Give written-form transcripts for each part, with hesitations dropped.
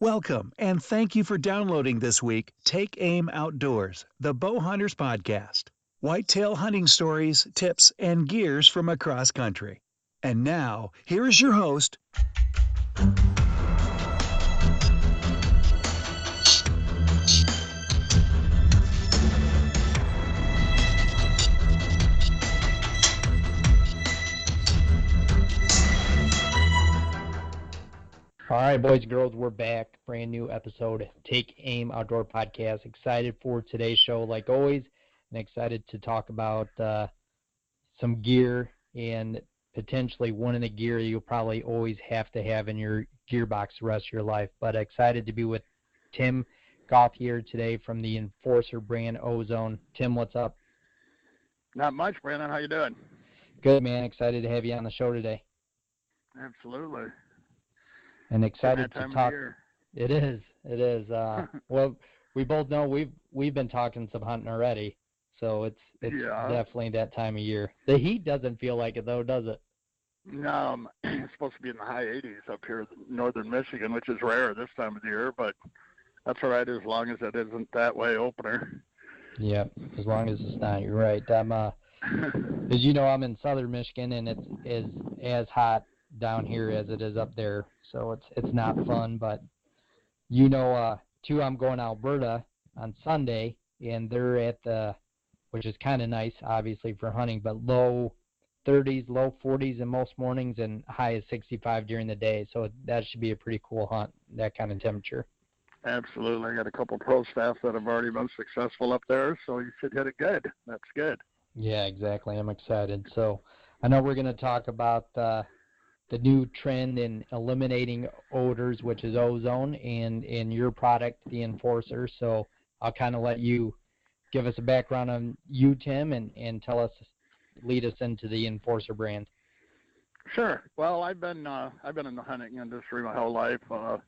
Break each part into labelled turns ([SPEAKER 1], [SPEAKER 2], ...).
[SPEAKER 1] Welcome, and thank you for downloading this week Take Aim Outdoors, the Bow Hunters Podcast. Whitetail hunting stories, tips, and gears from across country. And now, here is your host.
[SPEAKER 2] All right, boys and girls, we're back. Brand new episode, Take Aim Outdoor Podcast. Excited for today's show, like always, and excited to talk about some gear and potentially one of the gear you'll probably always have to have in your gearbox the rest of your life. But excited to be with Tim Goff here today from the Enforcer brand Ozone. Tim, what's up?
[SPEAKER 3] Not much, Brandon. How you doing?
[SPEAKER 2] Good, man. Excited to have you on the show today.
[SPEAKER 3] Absolutely.
[SPEAKER 2] And excited
[SPEAKER 3] to
[SPEAKER 2] talk. It is. Well, we both know we've been talking some hunting already, so it's definitely that time of year. The heat doesn't feel like it though, does it?
[SPEAKER 3] No, it's supposed to be in the high 80s up here in northern Michigan, which is rare this time of the year, but that's all right as long as it isn't that way opener.
[SPEAKER 2] Yep, as long as it's not. You're right. I'm as you know, I'm in southern Michigan, and it is as hot down here as it is up there, so it's not fun. But too, I'm going to Alberta on Sunday, and they're at which is kind of nice, obviously for hunting, but low 30s, low 40s in most mornings, and high as 65 during the day. So that should be a pretty cool hunt, that kind of temperature.
[SPEAKER 3] Absolutely. I got a couple pro staff that have already been successful up there, so you should hit it good. That's good.
[SPEAKER 2] Yeah, exactly. I'm excited. So I know we're going to talk about the new trend in eliminating odors, which is ozone, and your product, the Enforcer. So I'll kind of let you give us a background on you, Tim, and lead us into the Enforcer brand.
[SPEAKER 3] Sure. Well, I've been in the hunting industry my whole life. A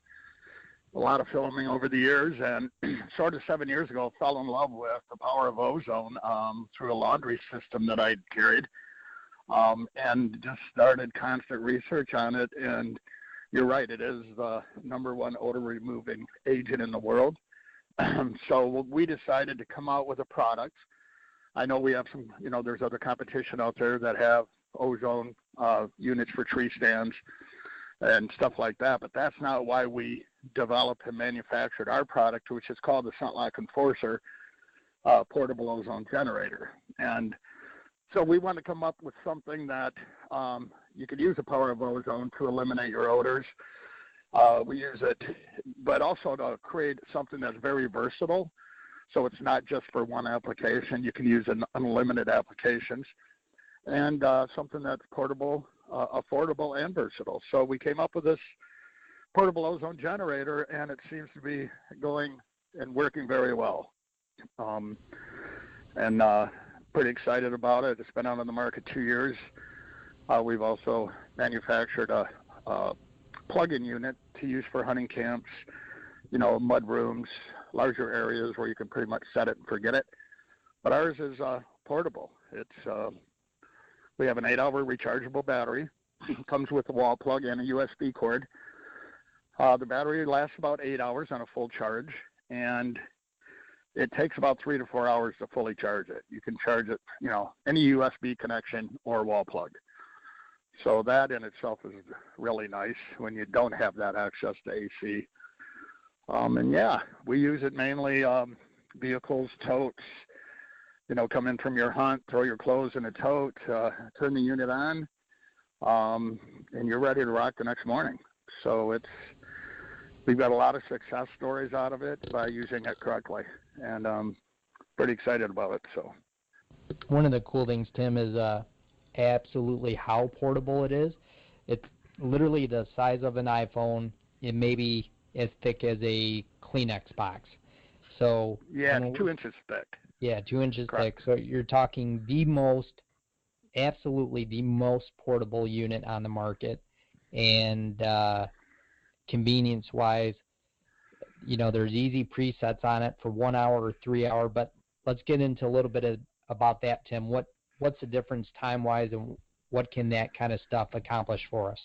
[SPEAKER 3] lot of filming over the years, and sort of 7 years ago, fell in love with the power of ozone through a laundry system that I'd carried. And just started constant research on it. And you're right, it is the number one odor removing agent in the world. So we decided to come out with a product. I know we have some, there's other competition out there that have ozone units for tree stands and stuff like that, but that's not why we developed and manufactured our product, which is called the ScentLock Enforcer portable ozone generator. And so we want to come up with something that you could use the power of ozone to eliminate your odors. We use it, but also to create something that's very versatile. So it's not just for one application. You can use unlimited applications, and something that's portable, affordable, and versatile. So we came up with this portable ozone generator, and it seems to be going and working very well. Pretty excited about it. It's been out on the market 2 years. We've also manufactured a plug-in unit to use for hunting camps, mud rooms, larger areas where you can pretty much set it and forget it. But ours is portable. We have an 8-hour rechargeable battery. It comes with a wall plug and a USB cord. The battery lasts about 8 hours on a full charge, and it takes about 3 to 4 hours to fully charge it. You can charge it, any USB connection or wall plug. So that in itself is really nice when you don't have that access to AC. We use it mainly vehicles, totes. Come in from your hunt, throw your clothes in a tote, turn the unit on, and you're ready to rock the next morning. So we've got a lot of success stories out of it by using it correctly, and pretty excited about it. So
[SPEAKER 2] one of the cool things, Tim, is absolutely how portable it is. It's literally the size of an iPhone. It may be as thick as a Kleenex box. So
[SPEAKER 3] yeah, 2 inches thick.
[SPEAKER 2] Yeah, 2 inches
[SPEAKER 3] Correct.
[SPEAKER 2] thick. So you're talking absolutely the most portable unit on the market, and convenience-wise, there's easy presets on it for 1 hour or 3 hour. But let's get into a little bit about that, Tim. What's the difference time-wise, and what can that kind of stuff accomplish for us?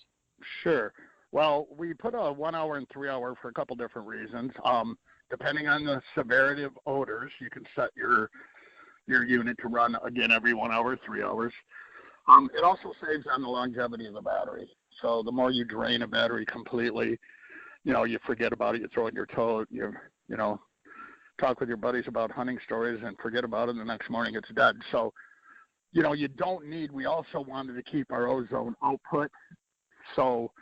[SPEAKER 3] Sure. Well, we put a 1 hour and 3 hour for a couple different reasons. Depending on the severity of odors, you can set your unit to run again every 1 hour, 3 hours. It also saves on the longevity of the battery. So the more you drain a battery completely, you forget about it, you throw it in your tote, you talk with your buddies about hunting stories and forget about it, and the next morning it's dead. So, you don't need, we also wanted to keep our ozone output. So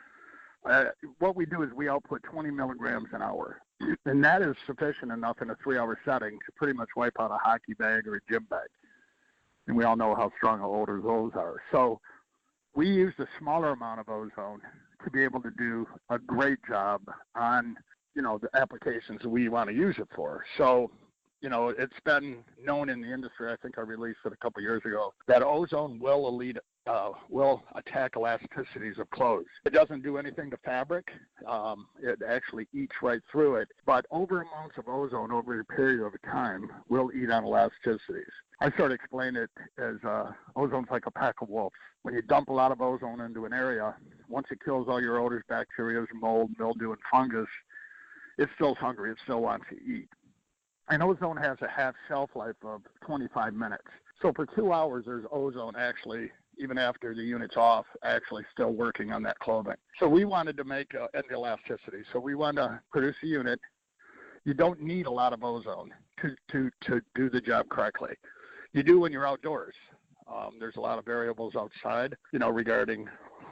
[SPEAKER 3] what we do is we output 20 milligrams an hour, and that is sufficient enough in a 3-hour setting to pretty much wipe out a hockey bag or a gym bag. And we all know how strong odors those are. So we use a smaller amount of ozone to be able to do a great job on, the applications we want to use it for. So, it's been known in the industry, I think I released it a couple years ago, that ozone will attack elasticities of clothes. It doesn't do anything to fabric. It actually eats right through it. But over amounts of ozone over a period of time will eat on elasticities. I sort of explain it as ozone's like a pack of wolves. When you dump a lot of ozone into an area, once it kills all your odors, bacteria, mold, mildew, and fungus, it's still hungry. It still wants to eat. And ozone has a half shelf life of 25 minutes. So for 2 hours, there's ozone actually, even after the unit's off, actually still working on that clothing. So we wanted to make end elasticity. So we wanted to produce a unit. You don't need a lot of ozone to do the job correctly. You do when you're outdoors. There's a lot of variables outside, regarding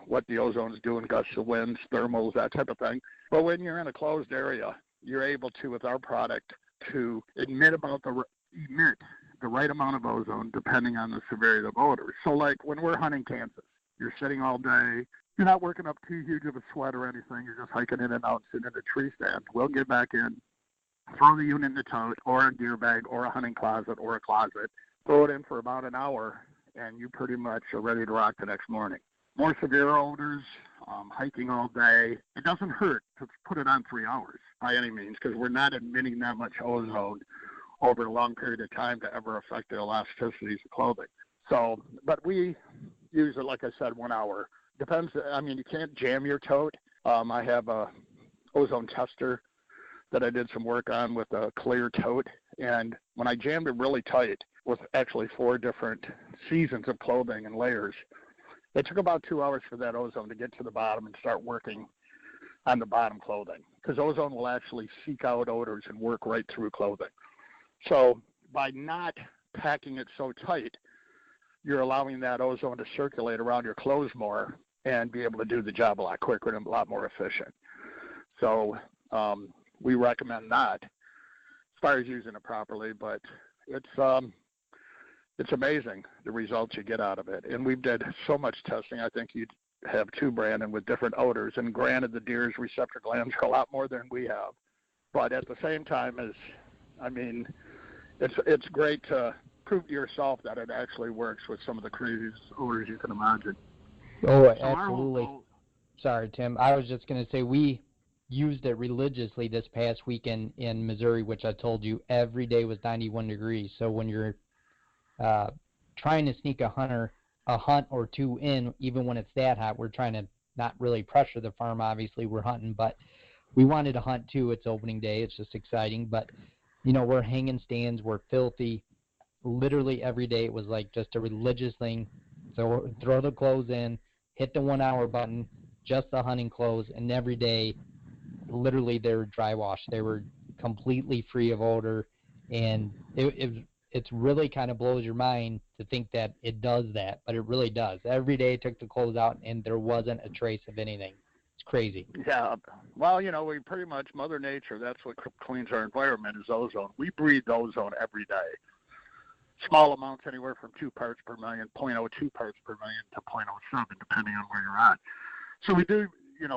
[SPEAKER 3] what the ozone's doing, gusts of winds, thermals, that type of thing. But when you're in a closed area, you're able to, with our product, to emit the right amount of ozone depending on the severity of odors. So like when we're hunting Kansas, you're sitting all day, you're not working up too huge of a sweat or anything, you're just hiking in and out, sitting in a tree stand. We'll get back in, throw the unit in the tote or a gear bag or a hunting closet or a closet, throw it in for about an hour, and you pretty much are ready to rock the next morning. More severe odors, hiking all day, it doesn't hurt to put it on 3 hours by any means, because we're not emitting that much ozone over a long period of time to ever affect the elasticities of clothing. So, but we use it, like I said, 1 hour. Depends, you can't jam your tote. I have a ozone tester that I did some work on with a clear tote, and when I jammed it really tight with actually 4 different seasons of clothing and layers, it took about 2 hours for that ozone to get to the bottom and start working on the bottom clothing, because ozone will actually seek out odors and work right through clothing. So by not packing it so tight, you're allowing that ozone to circulate around your clothes more and be able to do the job a lot quicker and a lot more efficient. So we recommend that as far as using it properly, but it's amazing the results you get out of it. And we've did so much testing. I think you'd have too, Brandon, with different odors. And granted, the deer's receptor glands are a lot more than we have. But at the same time, it's great to prove to yourself that it actually works with some of the craziest odors you can imagine.
[SPEAKER 2] Oh, absolutely. Sorry, Tim. I was just going to say we used it religiously this past weekend in Missouri, which I told you every day was 91 degrees. So when you're trying to sneak a hunt or two in, even when it's that hot, we're trying to not really pressure the farm. Obviously, we're hunting, but we wanted to hunt too. It's opening day. It's just exciting. But, we're hanging stands. We're filthy. Literally every day it was like just a religious thing. So throw the clothes in, hit the 1 hour button, just the hunting clothes, and every day, literally they were dry washed. They were completely free of odor, and it's really kind of blows your mind to think that it does that, but it really does. Every day I took the clothes out, and there wasn't a trace of anything. It's crazy.
[SPEAKER 3] Yeah. Well, we pretty much, Mother Nature, that's what cleans our environment is ozone. We breathe ozone every day. Small amounts, anywhere from 2 parts per million, 0.02 parts per million to 0.07, depending on where you're at. So we do,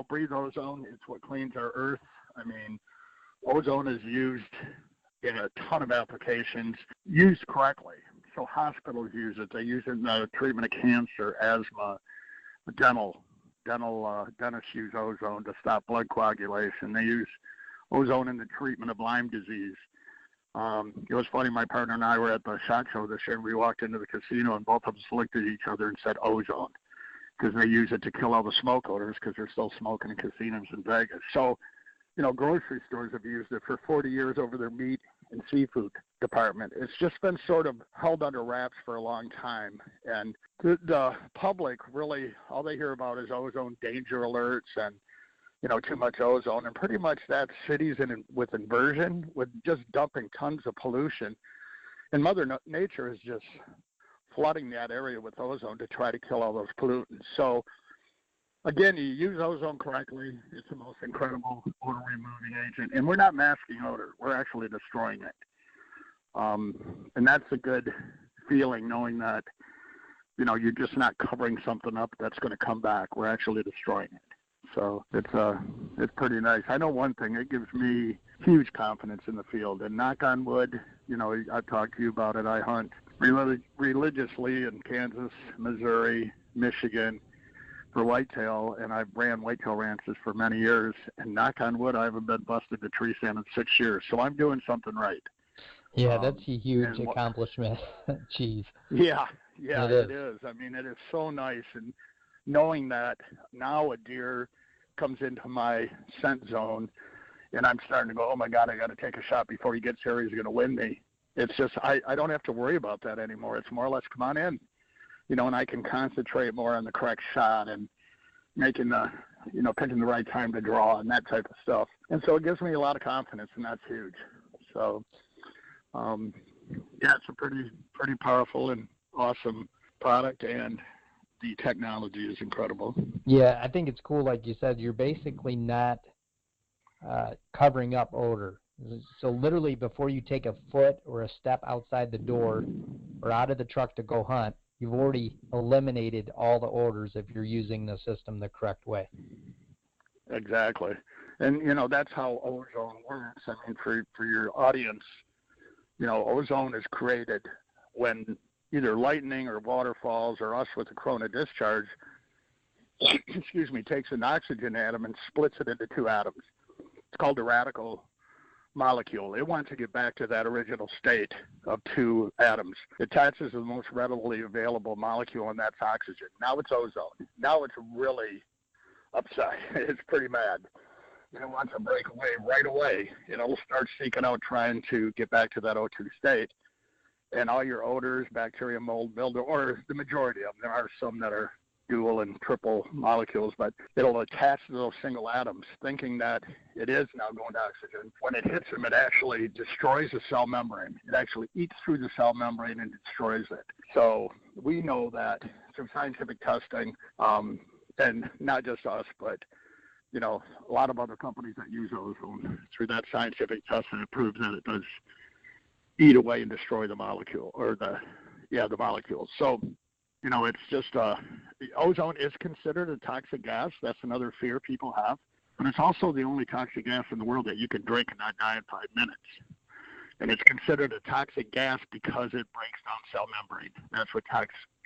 [SPEAKER 3] breathe ozone. It's what cleans our earth. Ozone is used in a ton of applications, used correctly. So hospitals use it. They use it in the treatment of cancer, asthma, dentists use ozone to stop blood coagulation. They use ozone in the treatment of Lyme disease. It was funny, my partner and I were at the SHOT Show this year, and we walked into the casino, and both of us looked at each other and said ozone, because they use it to kill all the smoke odors because they're still smoking in casinos in Vegas. So, grocery stores have used it for 40 years over their meat and seafood department. It's just been sort of held under wraps for a long time. And the public really, all they hear about is ozone danger alerts and, too much ozone. And pretty much that's cities with inversion, with just dumping tons of pollution. And Mother Nature is just flooding that area with ozone to try to kill all those pollutants. So, again, you use ozone correctly, it's the most incredible odor-removing agent. And we're not masking odor. We're actually destroying it. And that's a good feeling, knowing that, you're just not covering something up that's going to come back. We're actually destroying it. So it's pretty nice. I know one thing, it gives me huge confidence in the field. And knock on wood, I've talked to you about it. I hunt religiously in Kansas, Missouri, Michigan for whitetail, and I've ran whitetail ranches for many years. And knock on wood, I haven't been busted to tree stand in 6 years. So I'm doing something right.
[SPEAKER 2] Yeah, that's a huge accomplishment. Jeez.
[SPEAKER 3] Yeah, it is. I mean, it is so nice. And knowing that now a deer comes into my scent zone and I'm starting to go, oh my God, I got to take a shot before he gets here. He's going to win me. It's just, I don't have to worry about that anymore. It's more or less, come on in, and I can concentrate more on the correct shot and making picking the right time to draw and that type of stuff. And so it gives me a lot of confidence, and that's huge. So, it's a pretty powerful and awesome product, and the technology is incredible.
[SPEAKER 2] Yeah, I think it's cool. Like you said, you're basically not covering up odor. So literally before you take a foot or a step outside the door or out of the truck to go hunt, you've already eliminated all the odors if you're using the system the correct way.
[SPEAKER 3] Exactly. And, that's how ozone works. I mean, for your audience, ozone is created when either lightning or waterfalls or us with a corona discharge, takes an oxygen atom and splits it into two atoms. It's called a radical molecule. It wants to get back to that original state of two atoms. It attaches to the most readily available molecule, and that's oxygen. Now it's ozone. Now it's really upset. It's pretty mad. It wants to break away right away. It'll start seeking out trying to get back to that O2 state. And all your odors, bacteria, mold, mildew, or the majority of them, there are some that are dual and triple molecules, but it'll attach to those single atoms, thinking that it is now going to oxygen. When it hits them, it actually destroys the cell membrane. It actually eats through the cell membrane and destroys it. So we know that through scientific testing, and not just us, but a lot of other companies that use ozone, through that scientific testing, it proves that it does eat away and destroy the molecule, or the molecules. So, it's just, ozone is considered a toxic gas. That's another fear people have. But it's also the only toxic gas in the world that you can drink and not die in 5 minutes. And it's considered a toxic gas because it breaks down cell membrane. That's what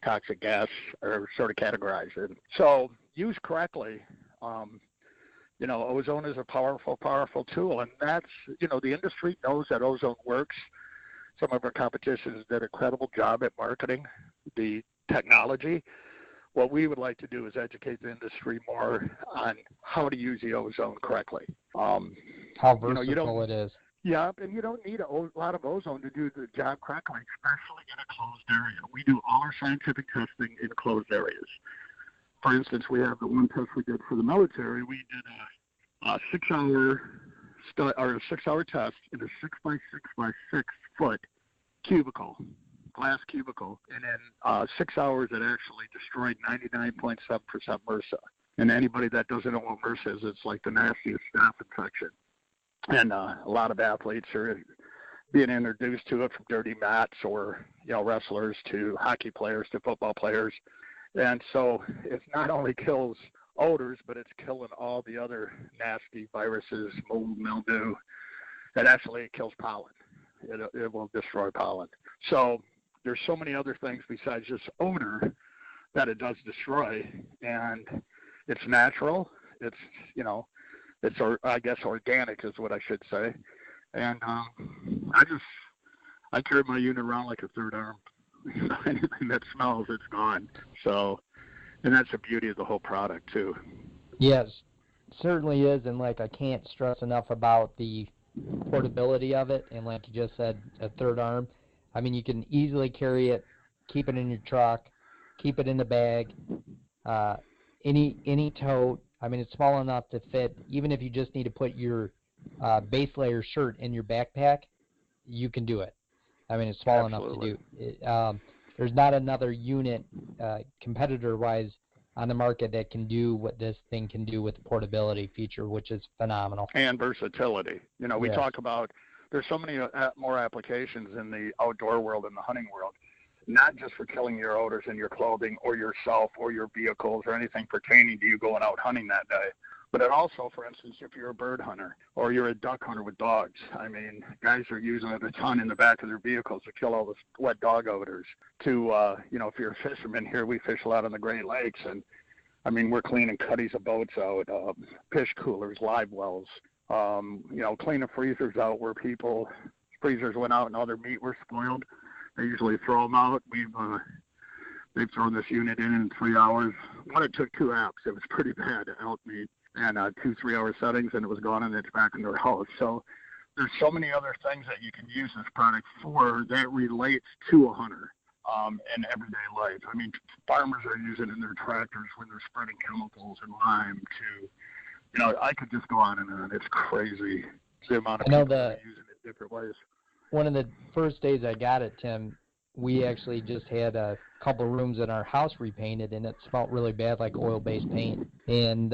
[SPEAKER 3] toxic gas are sort of categorized in. So, used correctly, ozone is a powerful, powerful tool. And that's, the industry knows that ozone works. Some of our competitions did an incredible job at marketing the technology. What we would like to do is educate the industry more on how to use the ozone correctly.
[SPEAKER 2] How versatile it is.
[SPEAKER 3] Yeah, and you don't need a lot of ozone to do the job correctly, especially in a closed area. We do all our scientific testing in closed areas. For instance, we have the one test we did for the military. We did a 6-hour test in a 6 by 6 by 6 foot cubicle, glass cubicle, and in 6 hours it actually destroyed 99.7% MRSA. And anybody that doesn't know what MRSA is, it's like the nastiest staph infection. And a lot of athletes are being introduced to it, from dirty mats or wrestlers to hockey players to football players. And so it not only kills odors, but it's killing all the other nasty viruses, mold, mildew, and actually it kills pollen. It will destroy pollen. So there's so many other things besides just odor that it does destroy, and it's natural. It's, it's, I guess, organic is what I should say. And I carry my unit around like a third arm. Anything that smells, it's gone. So, And that's the beauty of the whole product, too.
[SPEAKER 2] Yes, certainly is, and like I can't stress enough about the portability of it, and like you just said, a third arm. I mean, you can easily carry it, keep it in your truck, keep it in the bag, uh, any tote. I mean, it's small enough to fit. Even if you just need to put your base layer shirt in your backpack, you can do it. I mean, it's small
[SPEAKER 3] Absolutely.
[SPEAKER 2] enough to do. There's not another unit competitor-wise on the market that can do what this thing can do with the portability feature, which is phenomenal.
[SPEAKER 3] And versatility. You know, we
[SPEAKER 2] Yes.
[SPEAKER 3] talk about there's so many more applications in the outdoor world and the hunting world, not just for killing your odors in your clothing or yourself or your vehicles or anything pertaining to you going out hunting that day. But it also, for instance, if you're a bird hunter or you're a duck hunter with dogs, I mean, guys are using it a ton in the back of their vehicles to kill all the wet dog odors. You know, if you're a fisherman here, we fish a lot on the Great Lakes, and I mean, we're cleaning cuddies of boats out, fish coolers, live wells, you know, cleaning freezers out where people, freezers went out and all their meat were spoiled. They usually throw them out. They've thrown this unit in 3 hours. One, it took 2 apps. It was pretty bad, elk meat, and 2 3-hour settings, and it was gone, and it's back in their house. So there's so many other things that you can use this product for that relates to a hunter in everyday life. I mean, farmers are using it in their tractors when they're spreading chemicals and lime to, you know, I could just go on and on. It's crazy the amount of people that are using it different ways.
[SPEAKER 2] One of the first days I got it, Tim, we actually just had a couple rooms in our house repainted, and it smelled really bad, like oil-based paint. And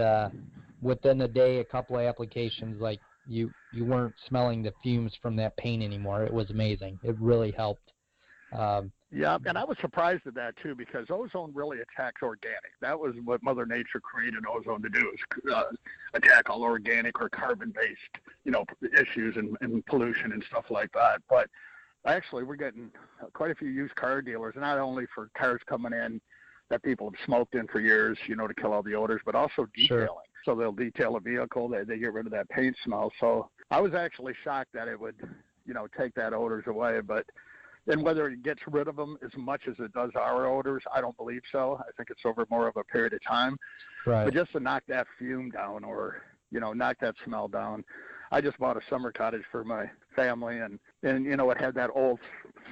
[SPEAKER 2] within a day, a couple of applications, like you weren't smelling the fumes from that paint anymore. It was amazing. It really helped.
[SPEAKER 3] Yeah, and I was surprised at that too, because ozone really attacks organic. That was what Mother Nature created ozone to do, is attack all organic or carbon-based, you know, issues and pollution and stuff like that. But actually, we're getting quite a few used car dealers, not only for cars coming in that people have smoked in for years, you know, to kill all the odors, but also detailing.
[SPEAKER 2] Sure.
[SPEAKER 3] So they'll detail a vehicle, they get rid of that paint smell. So I was actually shocked that it would, you know, take that odors away, but and whether it gets rid of them as much as it does our odors, I don't believe so. I think it's over more of a period of time.
[SPEAKER 2] Right.
[SPEAKER 3] But just to knock that fume down, or, you know, knock that smell down. I just bought a summer cottage for my family, and you know, it had that old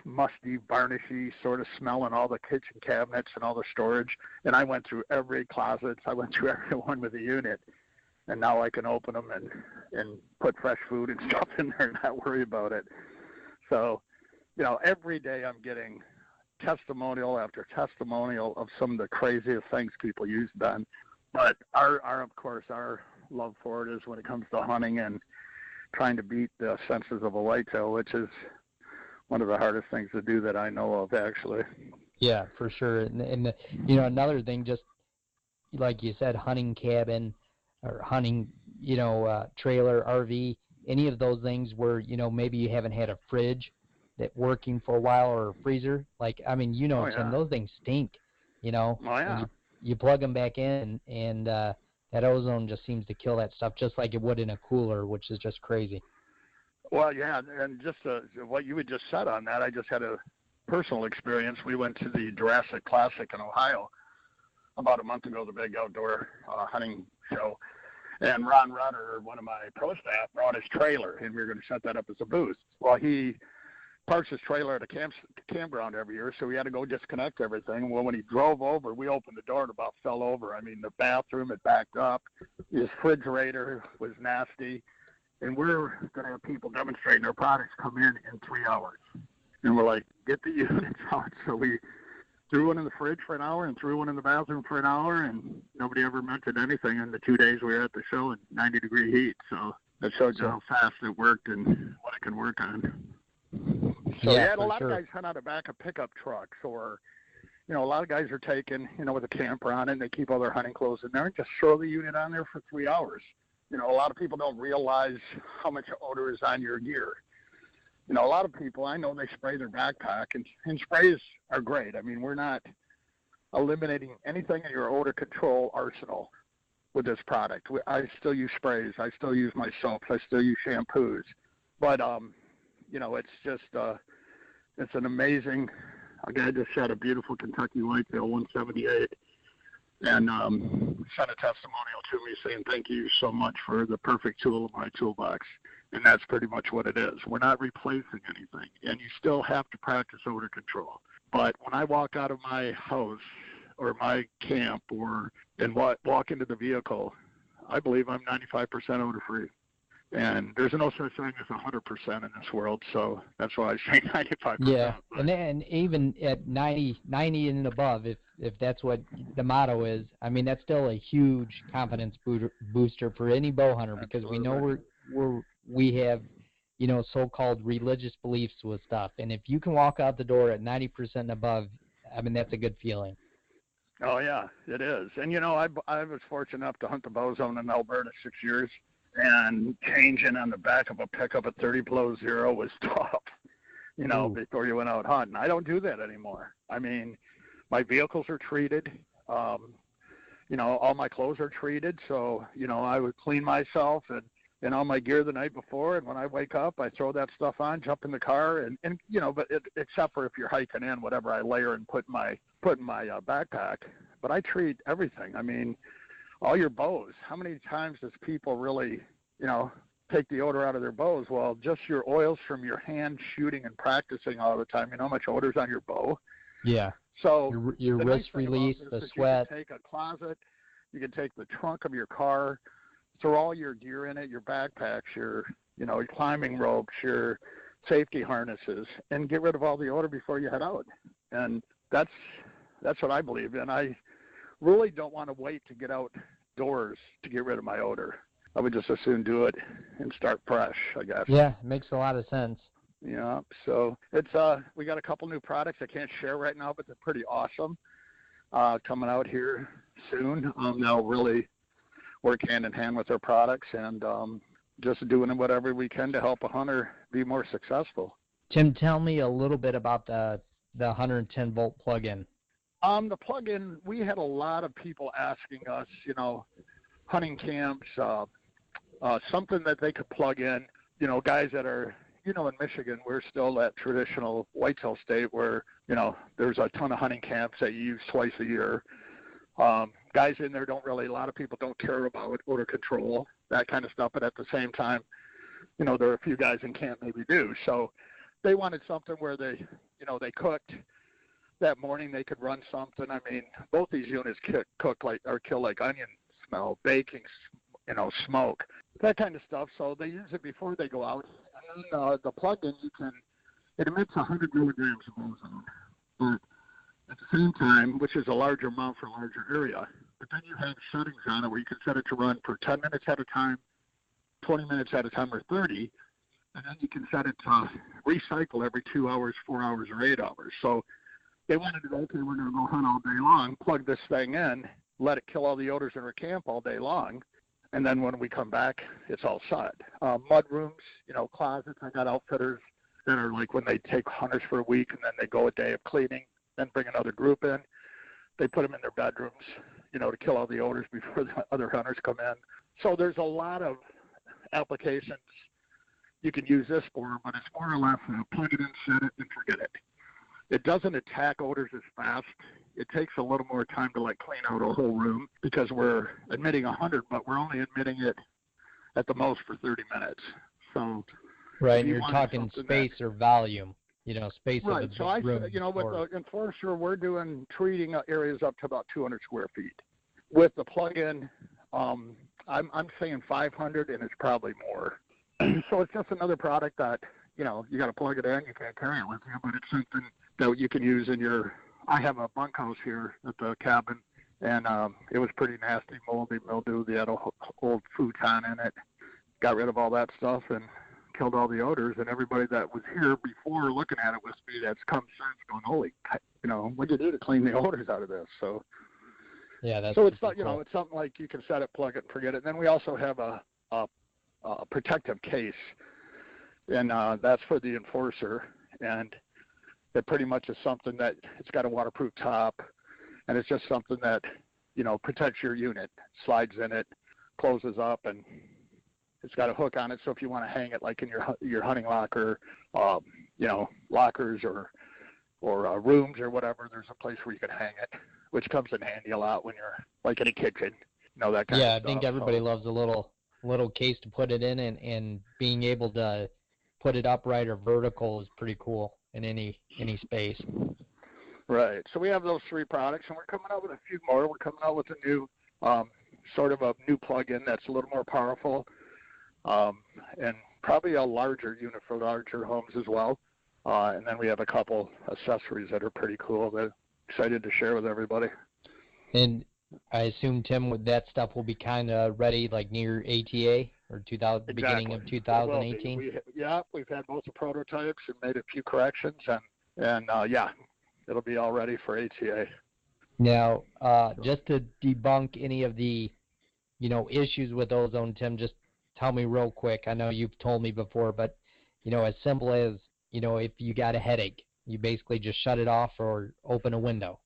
[SPEAKER 3] musty, varnishy sort of smell in all the kitchen cabinets and all the storage. And I went through every closet. I went through every one with a unit. And now I can open them and put fresh food and stuff in there and not worry about it. So, you know, every day I'm getting testimonial after testimonial of some of the craziest things people use done. But of course, our love for it is when it comes to hunting and trying to beat the senses of a whitetail, which is one of the hardest things to do that I know of, actually.
[SPEAKER 2] Yeah, for sure. And you know, another thing, just like you said, hunting cabin or hunting, you know, trailer, RV, any of those things where, you know, maybe you haven't had a fridge that working for a while or a freezer. Like, I mean, you know,
[SPEAKER 3] Oh,
[SPEAKER 2] Tim,
[SPEAKER 3] yeah.
[SPEAKER 2] those things stink, you know.
[SPEAKER 3] Oh, yeah.
[SPEAKER 2] And you plug them back in, and that ozone just seems to kill that stuff just like it would in a cooler, which is just crazy.
[SPEAKER 3] Well, yeah, and just what you had just said on that, I just had a personal experience. We went to the Jurassic Classic in Ohio about a month ago, the big outdoor hunting show. And Ron Rutter, one of my pro staff, brought his trailer, and we were going to set that up as a booth. Well, he parks his trailer at a campground every year, so we had to go disconnect everything. Well, when he drove over, we opened the door and about fell over. I mean, the bathroom had backed up. His refrigerator was nasty. And we're going to have people demonstrating their products come in 3 hours. And we're like, get the units out. So we threw one in the fridge for an hour and threw one in the bathroom for an hour, and nobody ever mentioned anything in the 2 days we were at the show in 90-degree heat. So that showed you how fast it worked and what it can work on. So
[SPEAKER 2] yeah,
[SPEAKER 3] a lot
[SPEAKER 2] sure.
[SPEAKER 3] of guys hunt out of back of pickup trucks, or, you know, a lot of guys are taking, you know, with a camper on it, and they keep all their hunting clothes in there and just throw the unit on there for 3 hours. You know, a lot of people don't realize how much odor is on your gear. You know, a lot of people, I know they spray their backpack, and sprays are great. I mean, we're not eliminating anything in your odor control arsenal with this product. I still use sprays. I still use my soaps. I still use shampoos. But, you know, it's just, it's an amazing, a guy just shot a beautiful Kentucky whitetail 178. and sent a testimonial to me saying, thank you so much for the perfect tool in my toolbox. And that's pretty much what it is. We're not replacing anything, and you still have to practice odor control. But when I walk out of my house or my camp and walk into the vehicle, I believe I'm 95% odor free. And there's no such thing as 100% in this world, so that's why I say 95%.
[SPEAKER 2] Yeah, and even at 90 and above, if that's what the motto is, I mean, that's still a huge confidence booster for any bow hunter, because we know we have, so-called religious beliefs with stuff, and if you can walk out the door at 90% and above, I mean, that's a good feeling.
[SPEAKER 3] Oh yeah, it is. And I was fortunate enough to hunt the bow zone in Alberta 6 years. And changing on the back of a pickup at 30 below zero was tough, before you went out hunting. I don't do that anymore. I mean, my vehicles are treated. All my clothes are treated. So, I would clean myself and all my gear the night before. And when I wake up, I throw that stuff on, jump in the car, except for if you're hiking in, whatever I layer and put in my backpack. But I treat everything. I mean, all your bows. How many times does people really, take the odor out of their bows? Well, just your oils from your hand shooting and practicing all the time. You know how much odor's on your bow?
[SPEAKER 2] Yeah.
[SPEAKER 3] So
[SPEAKER 2] your wrist release, the sweat.
[SPEAKER 3] You can take a closet. You can take the trunk of your car, throw all your gear in it, your backpacks, your climbing ropes, your safety harnesses, and get rid of all the odor before you head out. And that's what I believe in. I really don't want to wait to get outdoors to get rid of my odor. I would just as soon do it and start fresh, I guess.
[SPEAKER 2] Yeah, it makes a lot of sense.
[SPEAKER 3] Yeah, so it's we got a couple new products I can't share right now, but they're pretty awesome. Coming out here soon. They'll really work hand in hand with their products and just doing whatever we can to help a hunter be more successful.
[SPEAKER 2] Tim, tell me a little bit about the 110 volt plug-in.
[SPEAKER 3] The plug-in, we had a lot of people asking us, hunting camps, something that they could plug in, guys that are, in Michigan, we're still that traditional whitetail state where, there's a ton of hunting camps that you use twice a year. Guys in there a lot of people don't care about odor control, that kind of stuff, but at the same time, there are a few guys in camp maybe do. So they wanted something where they cooked. That morning they could run something. I mean, both these units kill like onion smell, baking, smoke, that kind of stuff. So they use it before they go out. And then the plug-in, it emits 100 milligrams of ozone, but at the same time, which is a larger amount for a larger area. But then you have settings on it where you can set it to run for 10 minutes at a time, 20 minutes at a time, or 30. And then you can set it to recycle every 2 hours, 4 hours, or 8 hours. So they wanted to go, okay, we're going to go hunt all day long, plug this thing in, let it kill all the odors in our camp all day long, and then when we come back, it's all set. Mud rooms, closets. I got outfitters that are like when they take hunters for a week and then they go a day of cleaning, then bring another group in. They put them in their bedrooms, to kill all the odors before the other hunters come in. So there's a lot of applications you can use this for, but it's more or less plug it in, set it, and forget it. It doesn't attack odors as fast. It takes a little more time to clean out a whole room because we're admitting 100, but we're only admitting it at the most for 30 minutes. So
[SPEAKER 2] right, you're talking space or volume. Space
[SPEAKER 3] right.
[SPEAKER 2] of the
[SPEAKER 3] so
[SPEAKER 2] room.
[SPEAKER 3] with the Enforcer, we're doing treating areas up to about 200 square feet. With the plug-in, I'm saying 500, and it's probably more. So it's just another product that you got to plug it in. You can't carry it with you, but it's something that you can use in your. I have a bunkhouse here at the cabin, and it was pretty nasty, moldy, mildew. They had old futon in it. Got rid of all that stuff and killed all the odors. And everybody that was here before looking at it with me that's come since going, holy, what'd you do to clean the odors out of this? So
[SPEAKER 2] yeah, that's
[SPEAKER 3] so it's
[SPEAKER 2] cool.
[SPEAKER 3] it's something like you can set it, plug it, and forget it. And then we also have a protective case, and that's for the Enforcer, and it pretty much is something that it's got a waterproof top, and it's just something that protects your unit, slides in it, closes up, and it's got a hook on it. So if you want to hang it like in your hunting locker, lockers or rooms or whatever, there's a place where you can hang it. which comes in handy a lot when you're like in a kitchen, that kind of
[SPEAKER 2] Yeah, I
[SPEAKER 3] stuff.
[SPEAKER 2] think everybody loves a little case to put it in, and being able to put it upright or vertical is pretty cool in any space.
[SPEAKER 3] Right. So we have those 3 products, and we're coming out with a few more. We're coming out with a new sort of a new plug-in that's a little more powerful, and probably a larger unit for larger homes as well. And then we have a couple accessories that are pretty cool that I'm excited to share with everybody.
[SPEAKER 2] And I assume, Tim, that stuff will be kind of ready like near ATA or beginning of 2018?
[SPEAKER 3] We've had both the prototypes and made a few corrections, and it'll be all ready for ATA.
[SPEAKER 2] Now, just to debunk any of the, issues with Ozone, Tim, just tell me real quick. I know you've told me before, but, as simple as, if you got a headache, you basically just shut it off or open a window.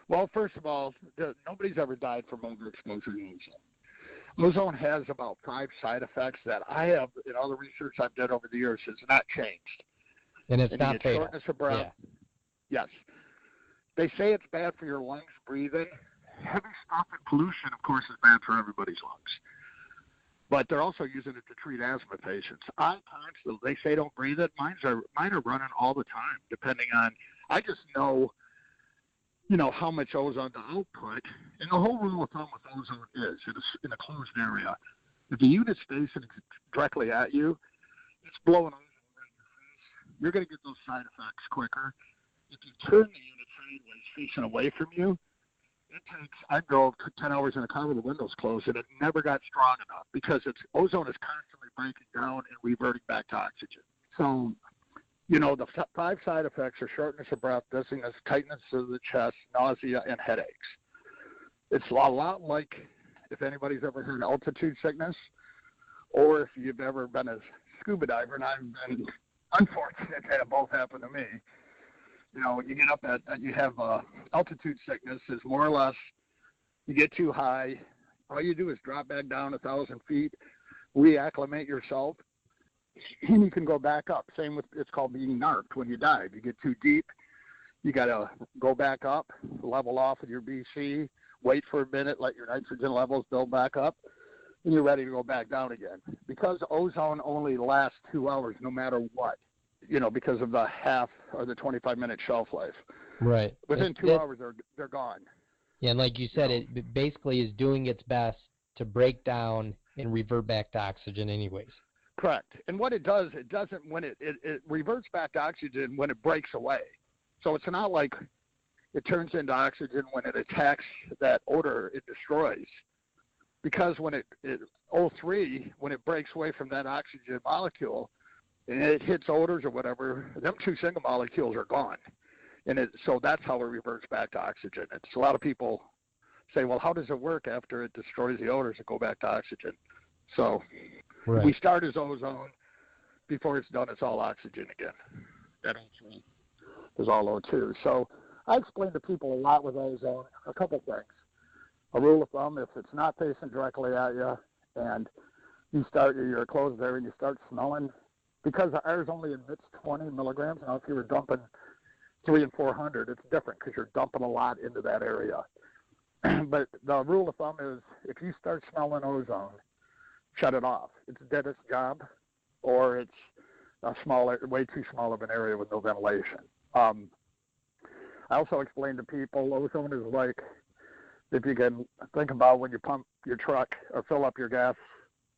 [SPEAKER 3] Well, first of all, nobody's ever died from overexposure to ozone. Ozone has about 5 side effects that I have, in all the research I've done over the years, has not changed.
[SPEAKER 2] And it's not fatal.
[SPEAKER 3] Shortness of breath. Yeah. Yes. They say it's bad for your lungs breathing. Heavy stuff and pollution, of course, is bad for everybody's lungs. But they're also using it to treat asthma patients. They say don't breathe it. Mine are running all the time, depending on, I just know how much ozone to output. And the whole rule of thumb with ozone is, in a closed area, if the unit stays directly at you, it's blowing ozone right in your face. You're going to get those side effects quicker. If you turn the unit sideways, facing away from you, I drove 10 hours in a car with the windows closed, and it never got strong enough because ozone is constantly breaking down and reverting back to oxygen. So, the 5 side effects are shortness of breath, dizziness, tightness of the chest, nausea, and headaches. It's a lot like if anybody's ever heard altitude sickness, or if you've ever been a scuba diver, and I've been unfortunate to have both happen to me. You get up you have altitude sickness is more or less, you get too high. All you do is drop back down 1,000 feet, reacclimate yourself, and you can go back up. Same with, it's called being narked when you dive. You get too deep, you got to go back up, level off with your BC, wait for a minute, let your nitrogen levels build back up, and you're ready to go back down again. Because ozone only lasts 2 hours no matter what, because of the half or the 25-minute shelf life.
[SPEAKER 2] Right.
[SPEAKER 3] Within 2 hours, they're gone.
[SPEAKER 2] Yeah, and like you said, it basically is doing its best to break down and revert back to oxygen anyways.
[SPEAKER 3] Correct. And what it does, it doesn't, when it reverts back to oxygen when it breaks away. So it's not like it turns into oxygen when it attacks that odor it destroys. Because when O3, when it breaks away from that oxygen molecule, and it hits odors or whatever, them 2 single molecules are gone. And so that's how it reverts back to oxygen. It's a lot of people say, well, how does it work after it destroys the odors and go back to oxygen? So we start as ozone. Before it's done, it's all oxygen again. That O3 is all O2. So I explain to people a lot with ozone, a couple things. A rule of thumb, if it's not facing directly at you and you're closed there and you start smelling, because the air only emits 20 milligrams. Now, if you were dumping 300 and 400, it's different because you're dumping a lot into that area. But the rule of thumb is if you start smelling ozone, shut it off. It's did its job, or it's way too small of an area with no ventilation. I also explain to people ozone is like, if you can think about when you pump your truck or fill up your gas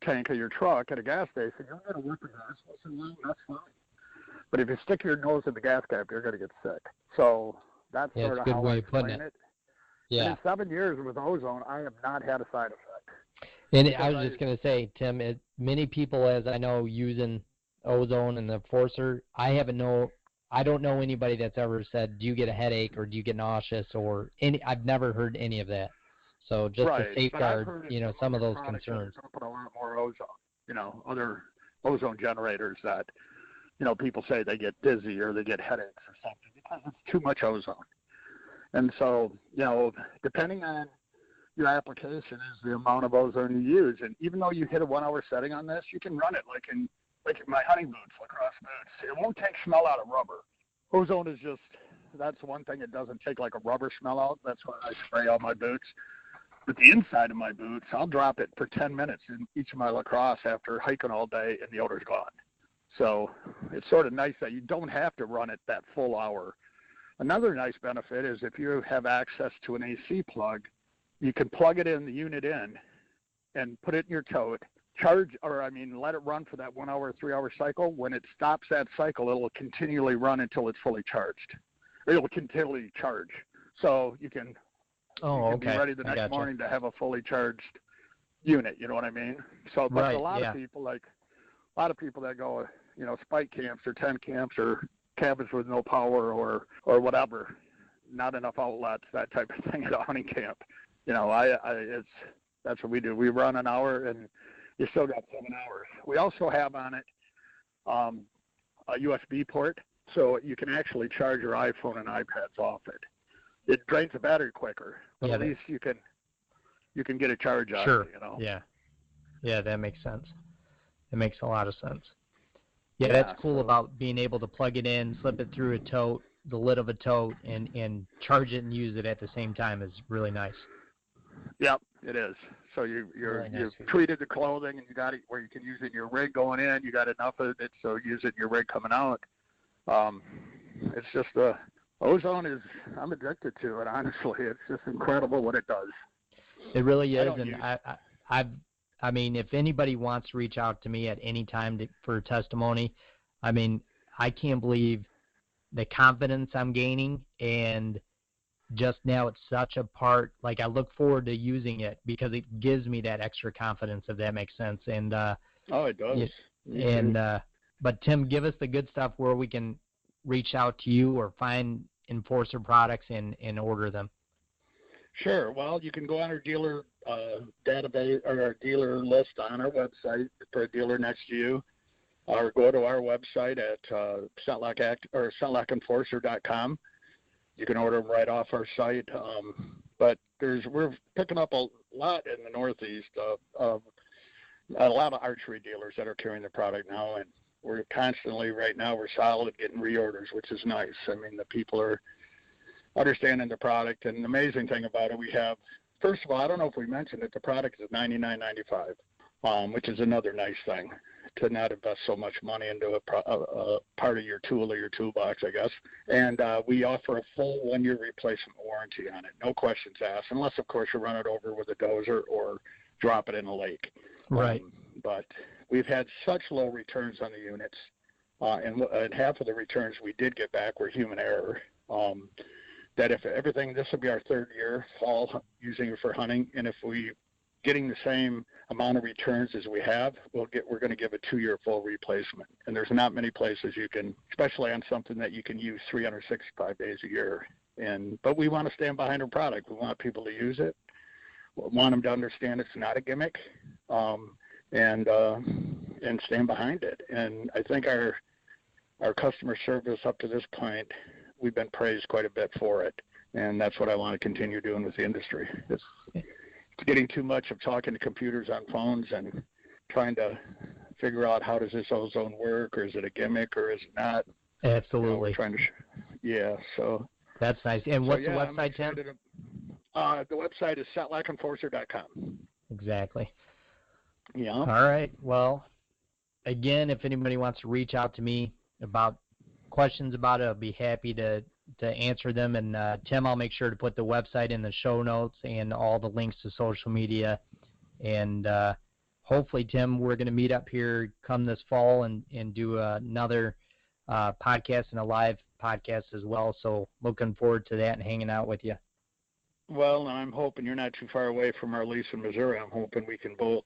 [SPEAKER 3] tank of your truck at a gas station, you're going to work with gas once in a while, that's fine. But if you stick your nose in the gas cap, you're going to get sick. So that's sort of how I explain it. Yeah. And in 7 years with ozone, I have not had a side effect.
[SPEAKER 2] And I was just going to say, Tim, many people, as I know, using ozone and the Forcer, I don't know anybody that's ever said, do you get a headache or do you get nauseous or I've never heard any of that. So just to safeguard, some of those concerns.
[SPEAKER 3] Put a lot more ozone, other ozone generators that, people say they get dizzy or they get headaches or something because it's too much ozone. And so, depending on your application is the amount of ozone you use. And even though you hit a 1 hour setting on this, you can run it like in my hunting boots, lacrosse boots. It won't take smell out of rubber. Ozone is just That's one thing. It doesn't take like a rubber smell out. That's why I spray all my boots. But the inside of my boots, I'll drop it for 10 minutes in each of my lacrosse after hiking all day, and the odor's gone. So it's sort of nice that you don't have to run it that full hour. Another nice benefit is if you have access to an AC plug, you can plug it in, the unit in, and put it in your tote, let it run for that 1 hour, 3 hour cycle. When it stops that cycle, it'll continually run until it's fully charged. It'll continually charge. So you can be ready the next morning to have a fully charged unit. You know what I mean? So, but a lot of people that go, spike camps or tent camps or cabins with no power or whatever, not enough outlets, that type of thing at a hunting camp. That's what we do. We run an hour and you still got 7 hours. We also have on it a USB port, so you can actually charge your iPhone and iPads off it. It drains the battery quicker, but at least you can get a charge out of it.
[SPEAKER 2] Yeah, that makes sense. It makes a lot of sense. Yeah, that's cool about being able to plug it in, slip it through a tote, the lid of a tote, and charge it and use it at the same time is really nice. Yep,
[SPEAKER 3] it is. So you've treated the clothing, and you got it where you can use it in your rig going in. You got enough of it, so use it in your rig coming out. It's just Ozone is. I'm addicted to it. Honestly, it's just incredible what it does.
[SPEAKER 2] It really is, I mean, if anybody wants to reach out to me at any time for testimony, I mean, I can't believe the confidence I'm gaining, and just now it's such a part. Like, I look forward to using it because it gives me that extra confidence, if that makes sense. And
[SPEAKER 3] it does.
[SPEAKER 2] But Tim, give us the good stuff where we can reach out to you or find Enforcer products and order them.
[SPEAKER 3] Sure. Well, you can go on our dealer database or our dealer list on our website for a dealer next to you, or go to our website at ScentLockEnforcer.com. You can order them right off our site. But we're picking up a lot in the Northeast of a lot of archery dealers that are carrying the product now, and we're constantly right now we're solid getting reorders, which is nice. I mean, the people are understanding the product, and the amazing thing about it, we have, first of all, I don't know if we mentioned it, the product is $99.95, which is another nice thing, to not invest so much money into a part of your tool or your toolbox, I guess. And we offer a full 1-year replacement warranty on it, no questions asked, unless, of course, you run it over with a dozer or drop it in a lake.
[SPEAKER 2] Right.
[SPEAKER 3] But we've had such low returns on the units, and half of the returns we did get back were human error. That if everything, this will be our 3rd year fall using it for hunting, and if we getting the same amount of returns as we have, we're going to give a 2-year full replacement. And there's not many places you can, especially on something that you can use 365 days a year. But we want to stand behind our product. We want people to use it. We want them to understand it's not a gimmick, and stand behind it. And I think our customer service up to this point, we've been praised quite a bit for it, and that's what I want to continue doing with the industry. It's getting too much of talking to computers on phones and trying to figure out how does this ozone work, or is it a gimmick, or is it not?
[SPEAKER 2] Absolutely.
[SPEAKER 3] We're trying to, so.
[SPEAKER 2] That's nice. And what's the website, Tim?
[SPEAKER 3] The website is ScentLockEnforcer.com.
[SPEAKER 2] Exactly.
[SPEAKER 3] Yeah.
[SPEAKER 2] All right. Well, again, if anybody wants to reach out to me about questions about it, I'll be happy to answer them. And Tim, I'll make sure to put the website in the show notes and all the links to social media. And hopefully, Tim, we're going to meet up here come this fall and do another podcast and a live podcast as well. So looking forward to that and hanging out with you.
[SPEAKER 3] Well, I'm hoping you're not too far away from our lease in Missouri. I'm hoping we can both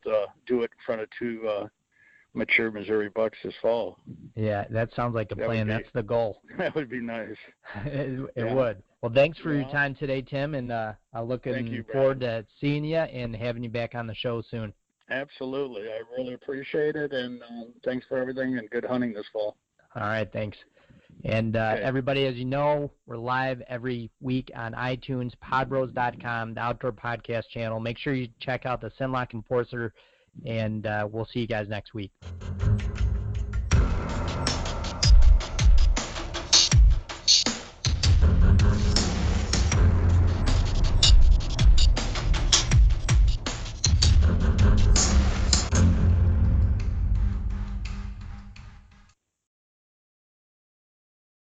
[SPEAKER 3] do it in front of 2 mature Missouri bucks this fall.
[SPEAKER 2] Yeah, that sounds like a plan. That's the goal.
[SPEAKER 3] That would be nice.
[SPEAKER 2] It would. Well, thanks for your time today, Tim, and I'm looking forward to seeing you and having you back on the show soon.
[SPEAKER 3] Absolutely. I really appreciate it, and thanks for everything, and good hunting this fall.
[SPEAKER 2] All right, thanks. And everybody, as you know, we're live every week on iTunes, podbros.com, the Outdoor Podcast channel. Make sure you check out the ScentLock Enforcer, and we'll see you guys next week.